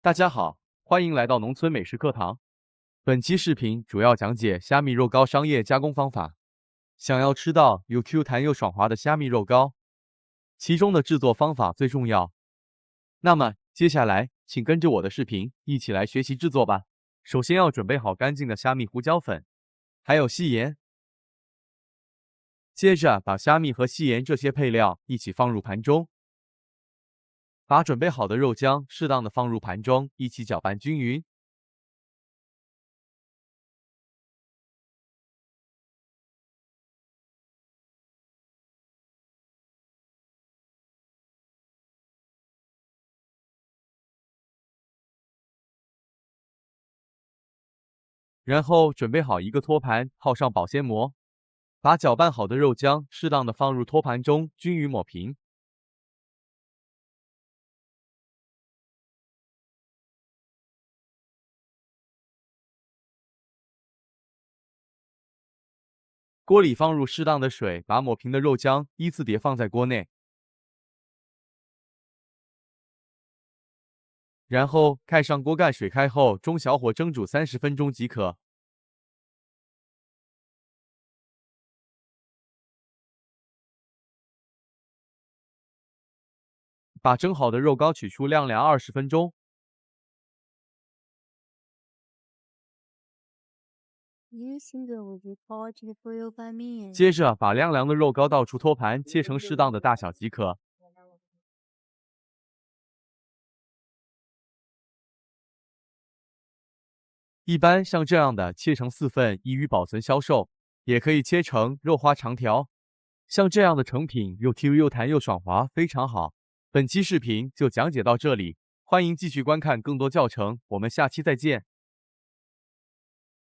大家好，欢迎来到农村美食课堂。本期视频主要讲解虾米肉糕商业加工方法。想要吃到又 Q 弹又爽滑的虾米肉糕，其中的制作方法最重要。那么接下来，请跟着我的视频一起来学习制作吧。首先要准备好干净的虾米胡椒粉，还有细盐。接着把虾米和细盐这些配料一起放入盘中。把准备好的肉浆适当的放入盘中，一起搅拌均匀。然后准备好一个托盘，套上保鲜膜，把搅拌好的肉浆适当的放入托盘中，均匀抹平。锅里放入适当的水，把抹平的肉浆依次叠放在锅内，然后盖上锅盖，水开后中小火蒸煮30分钟即可。把蒸好的肉糕取出晾凉20分钟。接着把凉凉的肉糕倒出托盘，切成适当的大小即可。一般像这样的切成4份，易于保存销售，也可以切成肉花长条。像这样的成品又 Q 又弹又爽滑，非常好。本期视频就讲解到这里，欢迎继续观看更多教程，我们下期再见。